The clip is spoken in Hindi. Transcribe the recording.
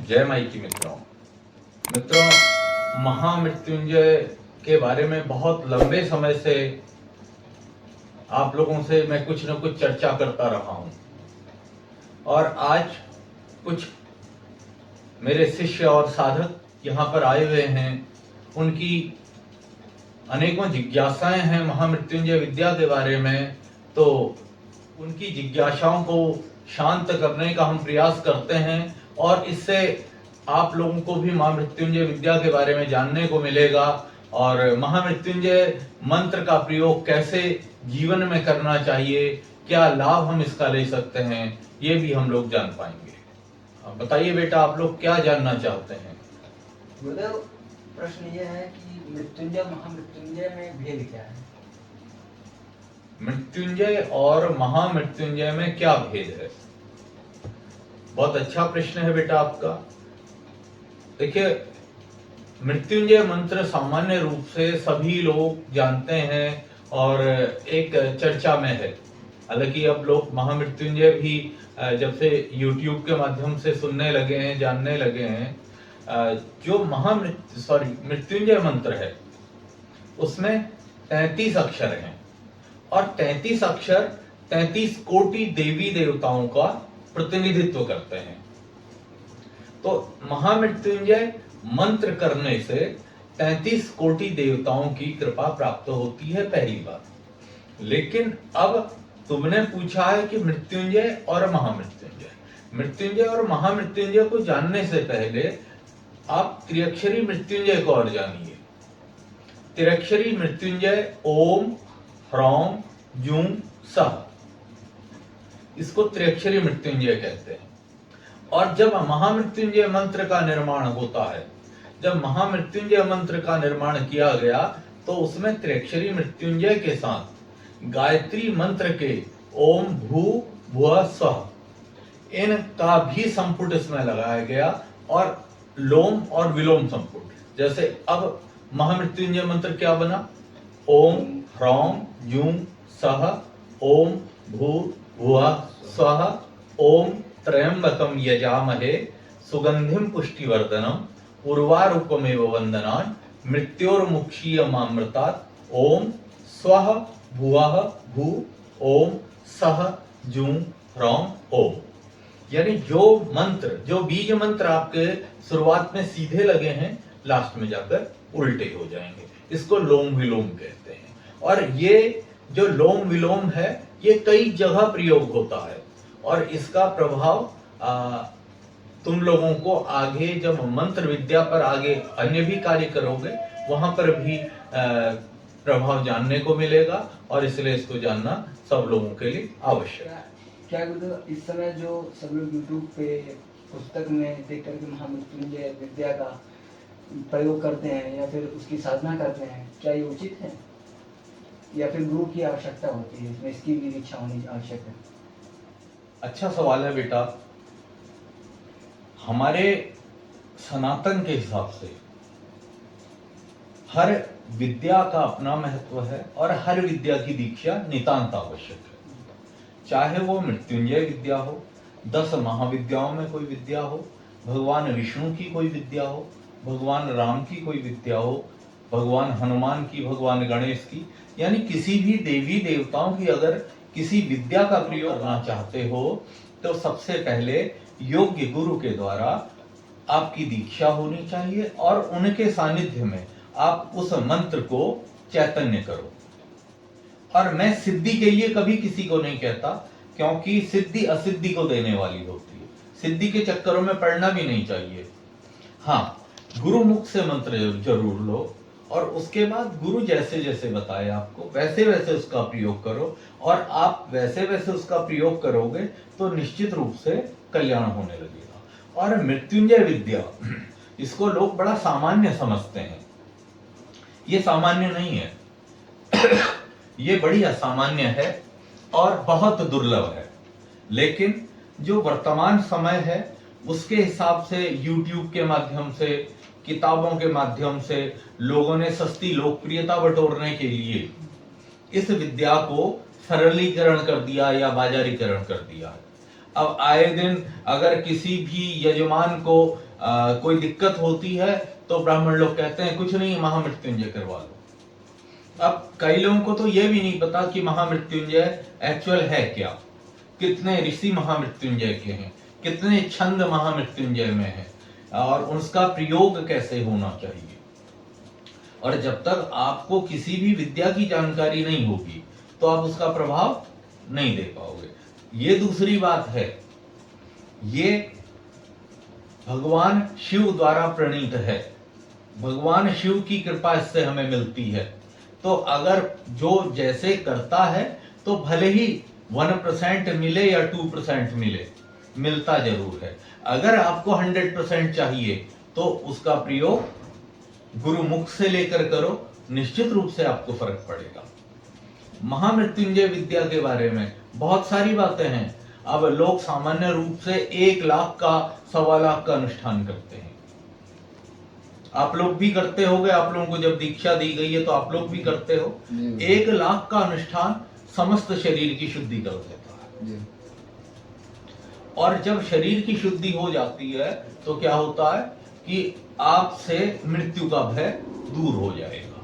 जय माई की मित्रों, महामृत्युंजय के बारे में बहुत लंबे समय से आप लोगों से मैं कुछ न कुछ चर्चा करता रहा हूं और आज कुछ मेरे शिष्य और साधक यहाँ पर आए हुए हैं। उनकी अनेकों जिज्ञासाएं हैं महामृत्युंजय विद्या के बारे में, तो उनकी जिज्ञासाओं को शांत करने का हम प्रयास करते हैं और इससे आप लोगों को भी महामृत्युंजय विद्या के बारे में जानने को मिलेगा और महामृत्युंजय मंत्र का प्रयोग कैसे जीवन में करना चाहिए, क्या लाभ हम इसका ले सकते हैं, ये भी हम लोग जान पाएंगे। बताइए बेटा, आप लोग क्या जानना चाहते हैं? गुरुदेव, प्रश्न ये है कि मृत्युंजय महामृत्युंजय में भेद क्या है? मृत्युंजय और महामृत्युंजय में क्या भेद है? बहुत अच्छा प्रश्न है बेटा आपका। देखिए, मृत्युंजय मंत्र सामान्य रूप से सभी लोग जानते हैं और एक चर्चा में है। हालांकि अब लोग महामृत्युंजय भी जब से YouTube के माध्यम से सुनने लगे हैं, जानने लगे हैं, जो मृत्युंजय मंत्र है उसमें 33 अक्षर हैं और 33 अक्षर 33 कोटि देवी देवताओं का प्रतिनिधित्व करते हैं। तो महामृत्युंजय मंत्र करने से 33 कोटि देवताओं की कृपा प्राप्त होती है, पहली बात। लेकिन अब तुमने पूछा है कि मृत्युंजय और मृत्युंजय और महामृत्युंजय को जानने से पहले आप त्रिअक्षरी मृत्युंजय को और जानिए। त्रिअक्षरी मृत्युंजय ओम ह्रौम जूं सः, इसको त्रिअक्षरी मृत्युंजय कहते हैं। और जब महामृत्युंजय मंत्र का निर्माण होता है, जब महामृत्युंजय मंत्र का निर्माण किया गया तो उसमें त्रिअक्षरी मृत्युंजय के साथ गायत्री मंत्र के ओम भू भुवः स्वः इनका भी संपुट इसमें लगाया गया और लोम और विलोम संपुट। जैसे अब महामृत्युंजय मंत्र क्या बना? ओम ह्रौम जूं सः ओम भूर्भुवः स्वः ओम त्र्यंबकं यजामहे सुगंधिं पुष्टिवर्धनम् उर्वारुकमेव वन्दनान् मृत्योर्मुक्षीयमामृतात् ओम स्वः भुवः भू ओम सः जूं ह्रौम ओम। यानी जो मंत्र, जो बीज मंत्र आपके शुरुआत में सीधे लगे हैं, लास्ट में जाकर उल्टे हो जाएंगे। इसको लोम विलोम कहते हैं। और ये जो लोम विलोम है, ये कई जगह प्रयोग होता है और इसका प्रभाव तुम लोगों को आगे जब मंत्र विद्या पर आगे अन्य भी कार्य करोगे, वहां पर भी प्रभाव जानने को मिलेगा और इसलिए इसको जानना सब लोगों के लिए आवश्यक है। क्या गुरुदेव, इस समय जो सब लोग YouTube पे पुस्तक में देख करके महामृत्युंजय विद्या का प्रयोग करते हैं या फिर उसकी साधना करते हैं, क्या ये उचित है या फिर गुरु की आवश्यकता होती है, इसमें इसकी भी दीक्षा होनी आवश्यक है? अच्छा सवाल है बेटा। हमारे सनातन के हिसाब से हर विद्या का अपना महत्व है और हर विद्या की दीक्षा नितांत आवश्यक है। चाहे वो मृत्युंजय विद्या हो, 10 महाविद्याओं में कोई विद्या हो, भगवान विष्णु की कोई विद्या हो, भगवान राम की कोई विद्या हो, भगवान हनुमान की, भगवान गणेश की, यानी किसी भी देवी देवताओं की अगर किसी विद्या का प्रयोग करना चाहते हो तो सबसे पहले योग्य गुरु के द्वारा आपकी दीक्षा होनी चाहिए और उनके सानिध्य में आप उस मंत्र को चैतन्य करो। और मैं सिद्धि के लिए कभी किसी को नहीं कहता, क्योंकि सिद्धि असिद्धि को देने वाली होती है। सिद्धि के चक्करों में पड़ना भी नहीं चाहिए। हाँ, गुरु मुख से मंत्र जरूर लो और उसके बाद गुरु जैसे जैसे बताए आपको वैसे वैसे उसका प्रयोग करो और आप वैसे वैसे उसका प्रयोग करोगे तो निश्चित रूप से कल्याण होने लगेगा। और मृत्युंजय विद्या, इसको लोग बड़ा सामान्य समझते हैं। ये सामान्य नहीं है ये बड़ी असामान्य है और बहुत दुर्लभ है। लेकिन जो वर्तमान समय है उसके हिसाब से YouTube के माध्यम से, किताबों के माध्यम से लोगों ने सस्ती लोकप्रियता बटोरने के लिए इस विद्या को सरलीकरण कर दिया या बाजारीकरण कर दिया है। अब आए दिन अगर किसी भी यजमान को कोई दिक्कत होती है तो ब्राह्मण लोग कहते हैं कुछ नहीं, महामृत्युंजय करवा लो। अब कई लोगों को तो यह भी नहीं पता कि महामृत्युंजय एक्चुअल है क्या, कितने ऋषि महामृत्युंजय के हैं, कितने छंद महामृत्युंजय में है, और उसका प्रयोग कैसे होना चाहिए। और जब तक आपको किसी भी विद्या की जानकारी नहीं होगी तो आप उसका प्रभाव नहीं दे पाओगे। ये दूसरी बात है, ये भगवान शिव द्वारा प्रणीत है, भगवान शिव की कृपा इससे हमें मिलती है। तो अगर जो जैसे करता है तो भले ही 1% मिले या 2% मिले, मिलता जरूर है। अगर आपको 100% चाहिए तो उसका प्रयोग गुरुमुख से लेकर करो, निश्चित रूप से आपको फर्क पड़ेगा। महामृत्युंजय विद्या के बारे में बहुत सारी बातें हैं। अब लोग सामान्य रूप से 1 लाख का 1.25 लाख का अनुष्ठान करते हैं। आप लोग भी करते होगे, आप लोगों को जब दीक्षा दी गई है तो आप लोग भी करते हो। 1 लाख का अनुष्ठान समस्त शरीर की शुद्धि कर देता है। और जब शरीर की शुद्धि हो जाती है तो क्या होता है कि आपसे मृत्यु का भय दूर हो जाएगा।